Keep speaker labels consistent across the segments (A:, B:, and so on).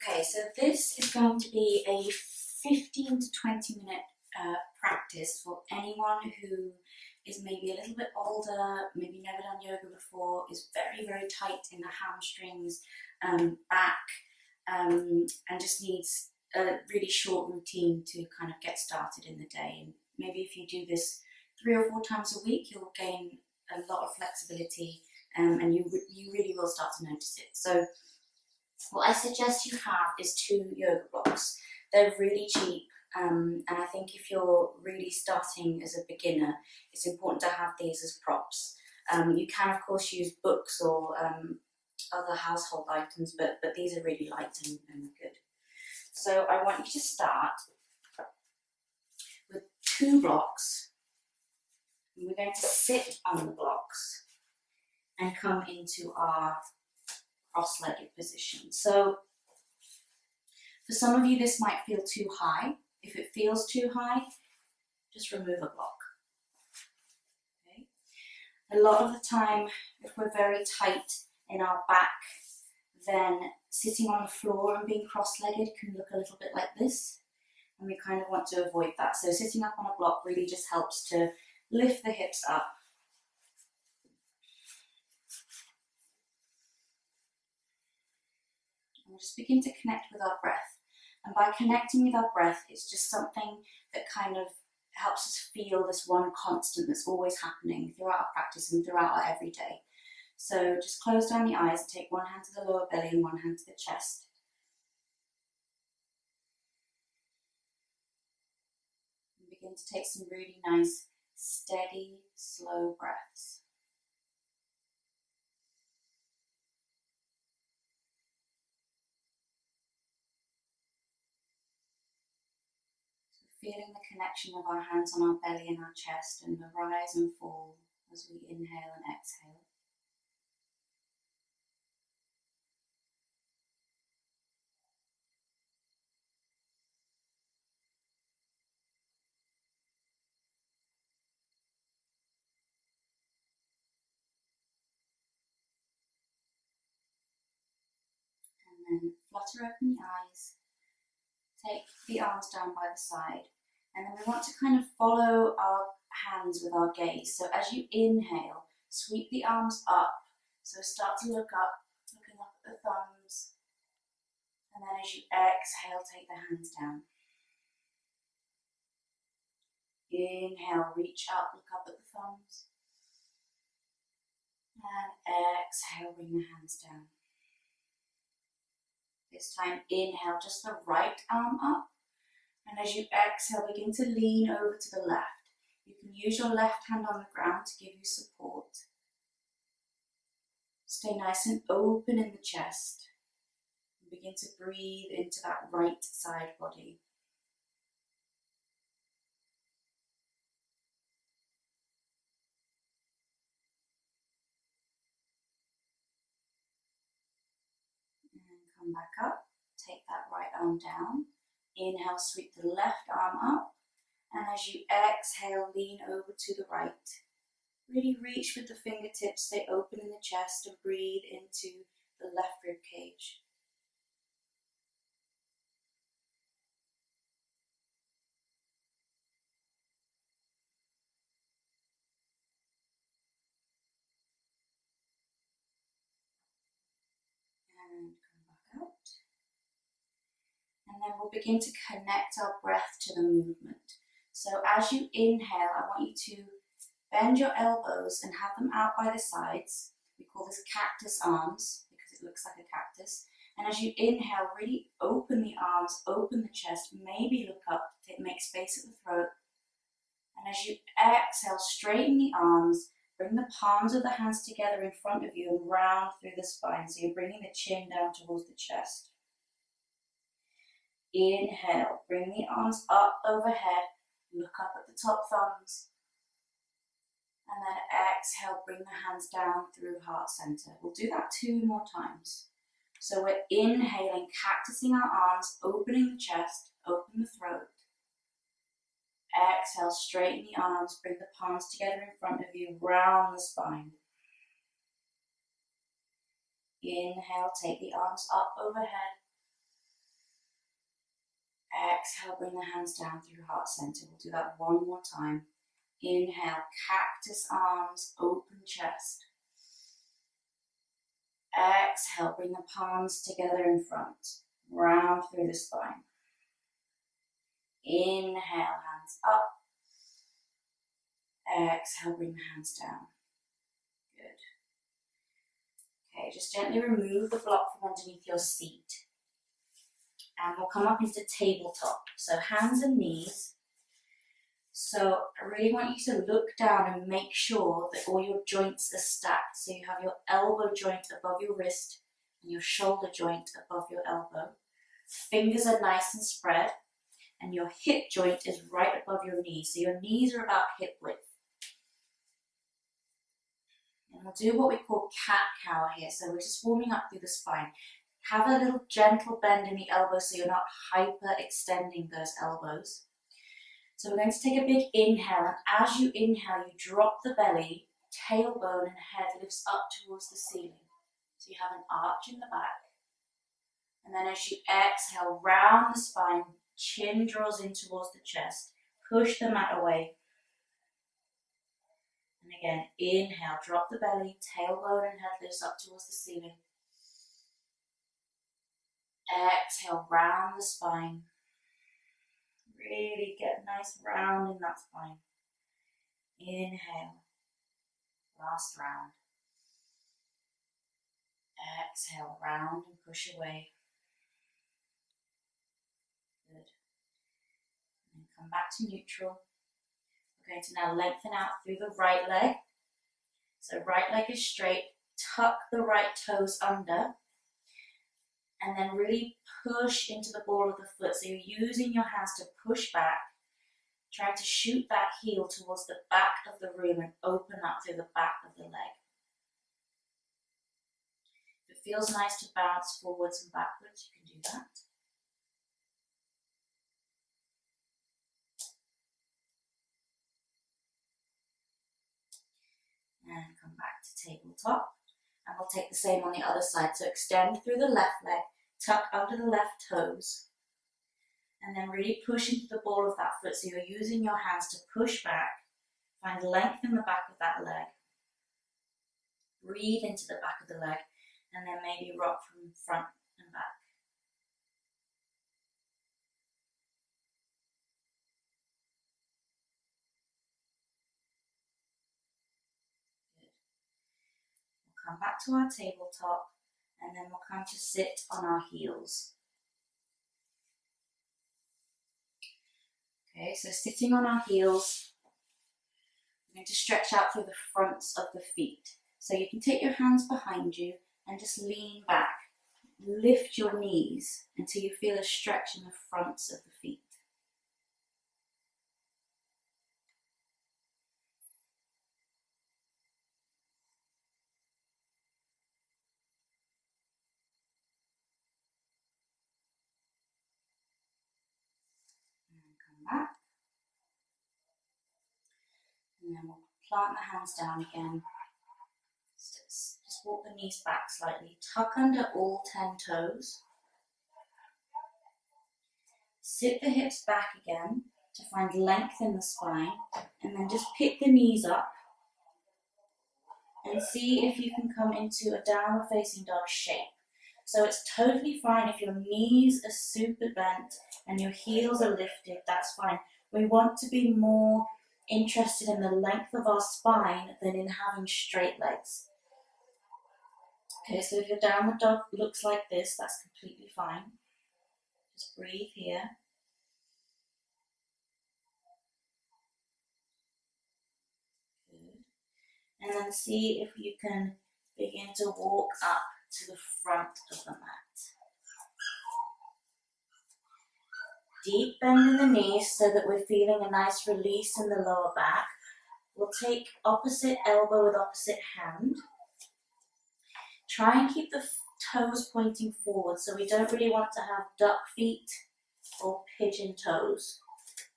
A: Okay, so this is going to be a 15 to 20 minute practice for anyone who is maybe a little bit older, maybe never done yoga before, is very, very tight in the hamstrings, back, and just needs a really short routine to kind of get started in the day. And maybe if you do this 3 or 4 times a week, you'll gain a lot of flexibility, and you really will start to notice it. So what I suggest you have is 2 yoga blocks. They're really cheap, and I think if you're really starting as a beginner, it's important to have these as props. You can of course use books or other household items, but these are really light and good. So I want you to start with 2 blocks. And we're going to sit on the blocks and come into our cross-legged position. So for some of you this might feel too high. If it feels too high, just remove a block. Okay. A lot of the time, if we're very tight in our back, then sitting on the floor and being cross-legged can look a little bit like this, and we kind of want to avoid that. So sitting up on a block really just helps to lift the hips up. We'll just begin to connect with our breath. And by connecting with our breath, it's just something that kind of helps us feel this one constant that's always happening throughout our practice and throughout our everyday. So just close down the eyes and take one hand to the lower belly and one hand to the chest. And begin to take some really nice, steady, slow breaths. Feeling the connection of our hands on our belly and our chest, and the rise and fall as we inhale and exhale. And then flutter open the eyes, take the arms down by the side, and then we want to kind of follow our hands with our gaze. So as you inhale, sweep the arms up. So start to look up, looking up at the thumbs. And then as you exhale, take the hands down. Inhale, reach up, look up at the thumbs. And exhale, bring the hands down. This time, inhale, just the right arm up. And as you exhale, begin to lean over to the left. You can use your left hand on the ground to give you support. Stay nice and open in the chest. And begin to breathe into that right side body. And come back up. Take that right arm down. Inhale, sweep the left arm up. And as you exhale, lean over to the right. Really reach with the fingertips, stay open in the chest, and breathe into the left rib cage. And come back out. And then we'll begin to connect our breath to the movement. So as you inhale, I want you to bend your elbows and have them out by the sides. We call this cactus arms because it looks like a cactus. And as you inhale, really open the arms, open the chest, maybe look up to make space at the throat. And as you exhale, straighten the arms, bring the palms of the hands together in front of you and round through the spine. So you're bringing the chin down towards the chest. Inhale, bring the arms up overhead, look up at the top thumbs. And then exhale, bring the hands down through heart center. We'll do that 2 more times. So we're inhaling, cactusing our arms, opening the chest, open the throat. Exhale, straighten the arms, bring the palms together in front of you, round the spine. Inhale, take the arms up overhead. Exhale, bring the hands down through heart center. We'll do that one more time. Inhale, cactus arms, open chest. Exhale, bring the palms together in front, round through the spine. Inhale, hands up. Exhale, bring the hands down. Good. Okay, just gently remove the block from underneath your seat. And we'll come up into tabletop. So hands and knees. So I really want you to look down and make sure that all your joints are stacked. So you have your elbow joint above your wrist and your shoulder joint above your elbow. Fingers are nice and spread, and your hip joint is right above your knees. So your knees are about hip width. And we'll do what we call cat-cow here. So we're just warming up through the spine. Have a little gentle bend in the elbows so you're not hyper-extending those elbows. So we're going to take a big inhale, and as you inhale, you drop the belly, tailbone and head lifts up towards the ceiling. So you have an arch in the back. And then as you exhale, round the spine, chin draws in towards the chest, push the mat away. And again, inhale, drop the belly, tailbone and head lifts up towards the ceiling. Exhale, round the spine. Really get nice round in that spine. Inhale. Last round. Exhale, round and push away. Good. And come back to neutral. We're going to now lengthen out through the right leg. So right leg is straight. Tuck the right toes under. And then really push into the ball of the foot. So you're using your hands to push back, trying to shoot that heel towards the back of the room and open up through the back of the leg. If it feels nice to bounce forwards and backwards, you can do that. And come back to tabletop. And we'll take the same on the other side. So extend through the left leg, tuck under the left toes, and then really push into the ball of that foot. So you're using your hands to push back, find length in the back of that leg. Breathe into the back of the leg, and then maybe rock from front and back. Come back to our tabletop, and then we'll come to sit on our heels. Okay, so sitting on our heels, we're going to stretch out through the fronts of the feet. So you can take your hands behind you and just lean back. Lift your knees until you feel a stretch in the fronts of the feet. Back. And then we'll plant the hands down again. Just walk the knees back slightly. Tuck under all 10 toes. Sit the hips back again to find length in the spine. And then just pick the knees up. And see if you can come into a downward facing dog shape. So it's totally fine if your knees are super bent and your heels are lifted, that's fine. We want to be more interested in the length of our spine than in having straight legs. Okay, so if your downward dog looks like this, that's completely fine. Just breathe here. Good. And then see if you can begin to walk up to the front of the mat. Deep bend in the knees so that we're feeling a nice release in the lower back. We'll take opposite elbow with opposite hand. Try and keep the toes pointing forward, so we don't really want to have duck feet or pigeon toes.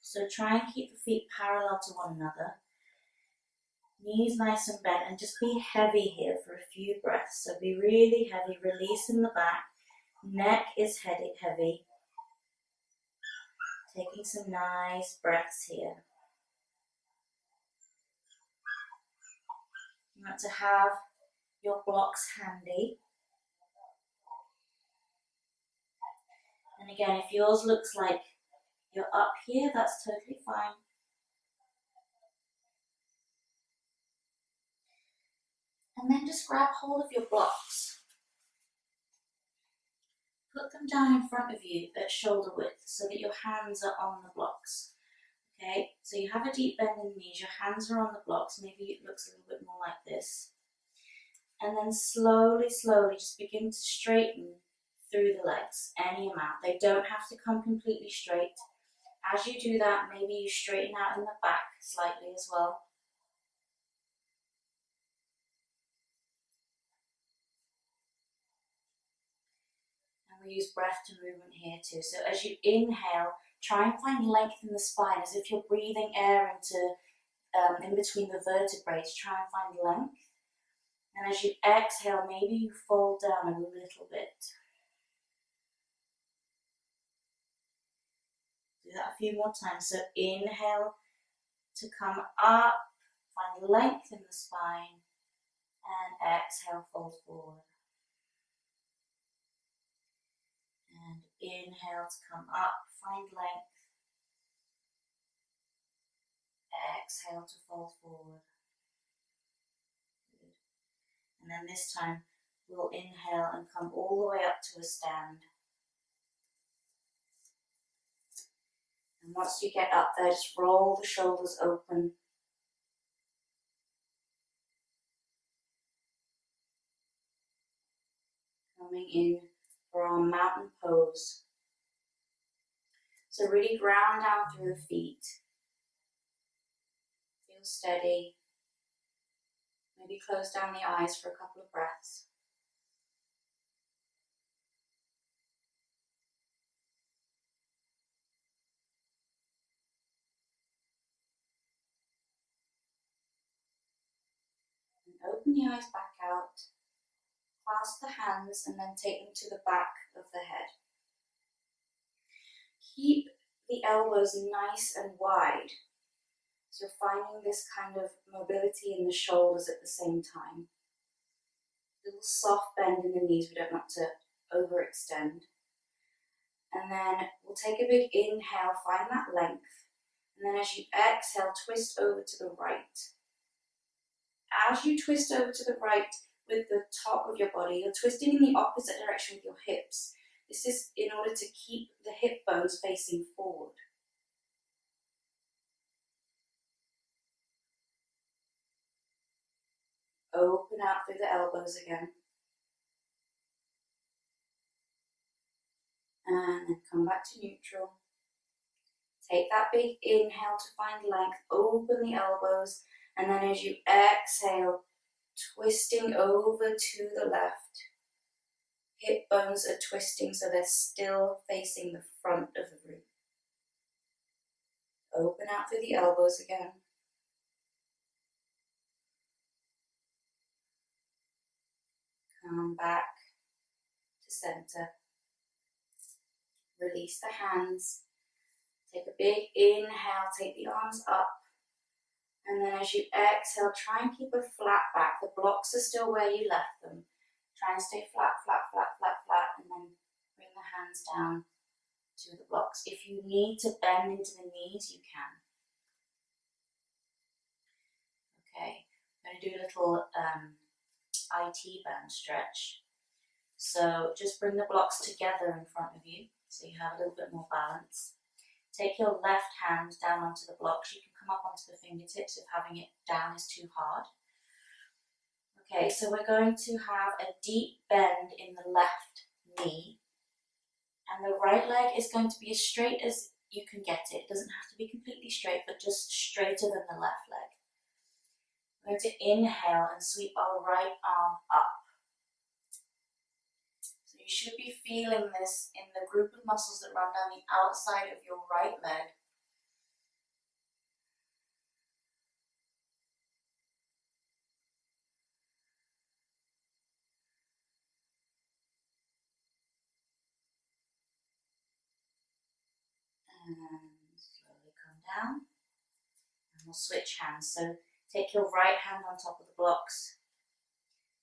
A: So try and keep the feet parallel to one another. Knees nice and bent, and just be heavy here for a few breaths. So be really heavy, release in the back. Neck is heavy. Taking some nice breaths here. You want to have your blocks handy. And again, if yours looks like you're up here, that's totally fine. And then just grab hold of your blocks. Put them down in front of you at shoulder width so that your hands are on the blocks. Okay, so you have a deep bend in the knees, your hands are on the blocks, maybe it looks a little bit more like this. And then slowly, slowly just begin to straighten through the legs, any amount. They don't have to come completely straight. As you do that, maybe you straighten out in the back slightly as well. And we use breath to movement here too. So as you inhale, try and find length in the spine as if you're breathing air into in between the vertebrae. Try and find length. And as you exhale, maybe you fold down a little bit. Do that a few more times. So inhale to come up, find length in the spine, and exhale, fold forward. And inhale to come up, find length. Exhale to fold forward. Good. And then this time we'll inhale and come all the way up to a stand. And once you get up there, just roll the shoulders open. Coming in for our mountain pose. So really ground down through the feet. Feel steady. Maybe close down the eyes for a couple of breaths. And open the eyes back out. Clasp the hands and then take them to the back of the head. Keep the elbows nice and wide. So you're finding this kind of mobility in the shoulders at the same time. A little soft bend in the knees, we don't want to overextend. And then we'll take a big inhale, find that length. And then as you exhale, twist over to the right. As you twist over to the right with the top of your body, you're twisting in the opposite direction with your hips. This is in order to keep the hip bones facing forward. Open out through the elbows again. And then come back to neutral. Take that big inhale to find length, open the elbows, and then as you exhale, twisting over to the left. Hip bones are twisting so they're still facing the front of the room. Open out through the elbows again. Come back to center. Release the hands. Take a big inhale, take the arms up. And then as you exhale, try and keep a flat back. The blocks are still where you left them. Try and stay flat, flat, flat, flat, flat, and then bring the hands down to the blocks. If you need to bend into the knees, you can. Okay, I'm going to do a little IT band stretch. So just bring the blocks together in front of you so you have a little bit more balance. Take your left hand down onto the blocks. You can come up onto the fingertips if having it down is too hard. Okay, so we're going to have a deep bend in the left knee. And the right leg is going to be as straight as you can get it. It doesn't have to be completely straight, but just straighter than the left leg. We're going to inhale and sweep our right arm up. So you should be feeling this in the group of muscles that run down the outside of your right leg. And slowly come down. And we'll switch hands. So take your right hand on top of the blocks.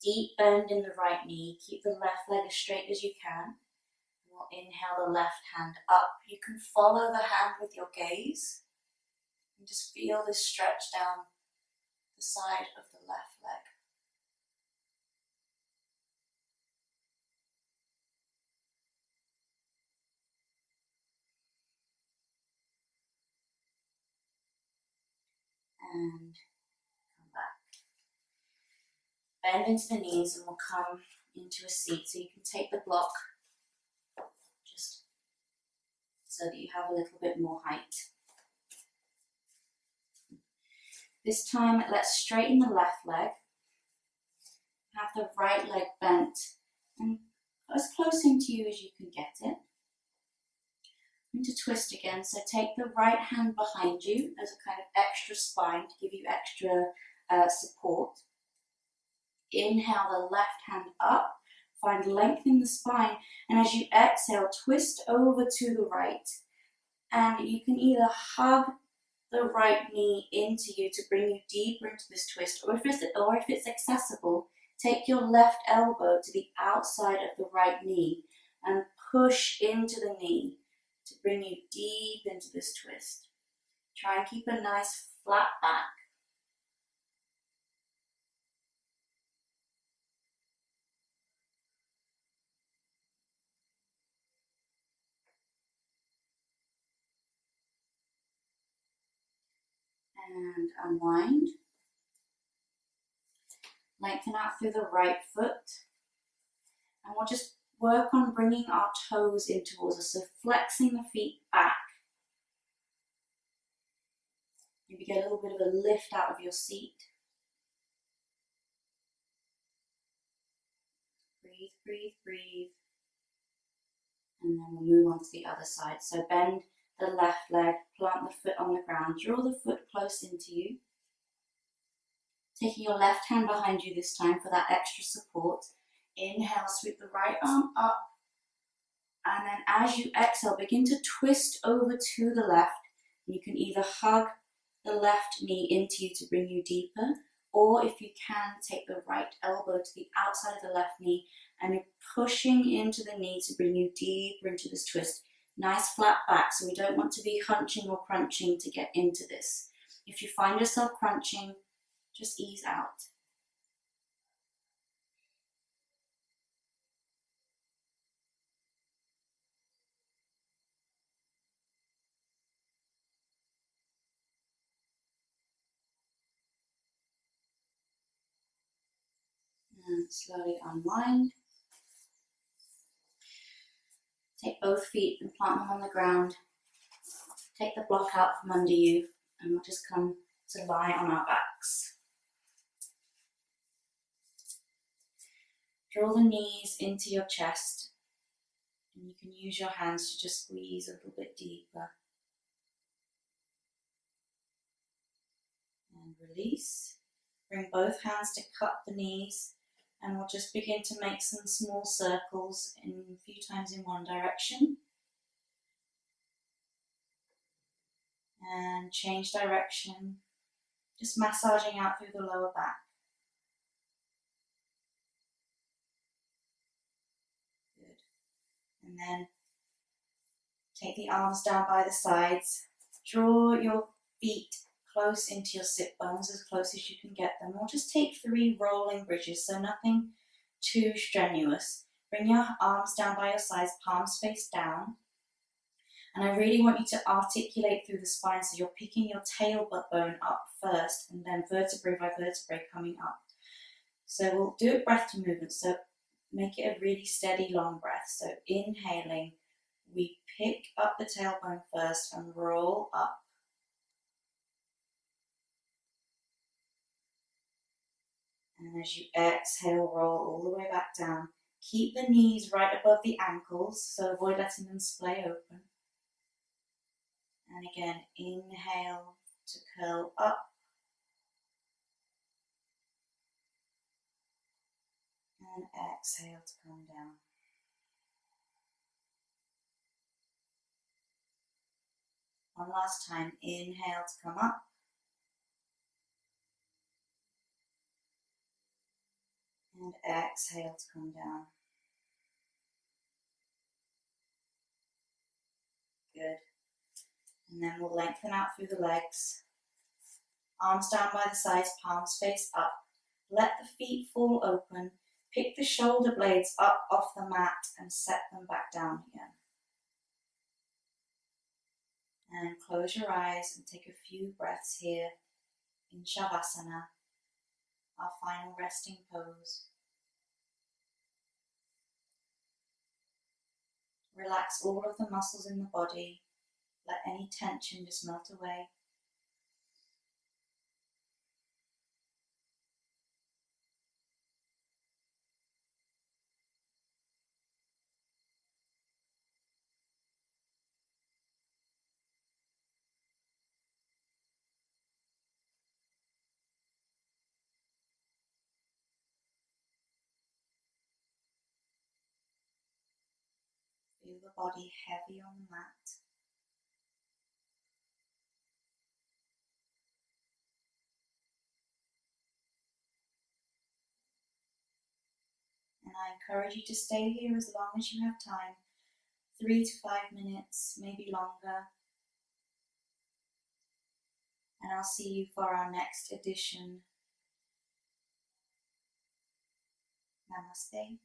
A: Deep bend in the right knee. Keep the left leg as straight as you can. We'll inhale the left hand up. You can follow the hand with your gaze. And just feel this stretch down the side of the left leg. And come back. Bend into the knees and we'll come into a seat. So you can take the block just so that you have a little bit more height. This time, let's straighten the left leg. Have the right leg bent and as close into you as you can get it. I'm going to twist again, so take the right hand behind you as a kind of extra spine to give you extra support. Inhale the left hand up, find length in the spine, and as you exhale, twist over to the right. And you can either hug the right knee into you to bring you deeper into this twist, or if it's accessible, take your left elbow to the outside of the right knee and push into the knee to bring you deep into this twist. Try and keep a nice flat back. And unwind. Lengthen out through the right foot. And we'll just work on bringing our toes in towards us, so flexing the feet back. Maybe get a little bit of a lift out of your seat. Breathe, breathe, breathe. And then we'll move on to the other side. So bend the left leg, plant the foot on the ground, draw the foot close into you. Taking your left hand behind you this time for that extra support. Inhale, sweep the right arm up. And then as you exhale, begin to twist over to the left. You can either hug the left knee into you to bring you deeper, or if you can, take the right elbow to the outside of the left knee and you're pushing into the knee to bring you deeper into this twist. Nice flat back, so we don't want to be hunching or crunching to get into this. If you find yourself crunching, just ease out. And slowly unwind. Take both feet and plant them on the ground. Take the block out from under you and we'll just come to lie on our backs. Draw the knees into your chest and you can use your hands to just squeeze a little bit deeper. And release. Bring both hands to cup the knees and we'll just begin to make some small circles a few times in one direction. And change direction, just massaging out through the lower back. Good. And then take the arms down by the sides. Draw your feet close into your sit bones, as close as you can get them. Or just take 3 rolling bridges, so nothing too strenuous. Bring your arms down by your sides, palms face down. And I really want you to articulate through the spine, so you're picking your tailbone up first and then vertebrae by vertebrae coming up. So we'll do it breath to movement, so make it a really steady long breath. So inhaling, we pick up the tailbone first and roll up. And as you exhale, roll all the way back down. Keep the knees right above the ankles, so avoid letting them splay open. And again, inhale to curl up. And exhale to come down. One last time, inhale to come up. And exhale to come down. Good. And then we'll lengthen out through the legs. Arms down by the sides, palms face up. Let the feet fall open. Pick the shoulder blades up off the mat and set them back down again. And close your eyes and take a few breaths here in Shavasana, our final resting pose. Relax all of the muscles in the body. Let any tension just melt away. Feel the body heavy on the mat. And I encourage you to stay here as long as you have time, 3 to 5 minutes, maybe longer. And I'll see you for our next edition. Namaste.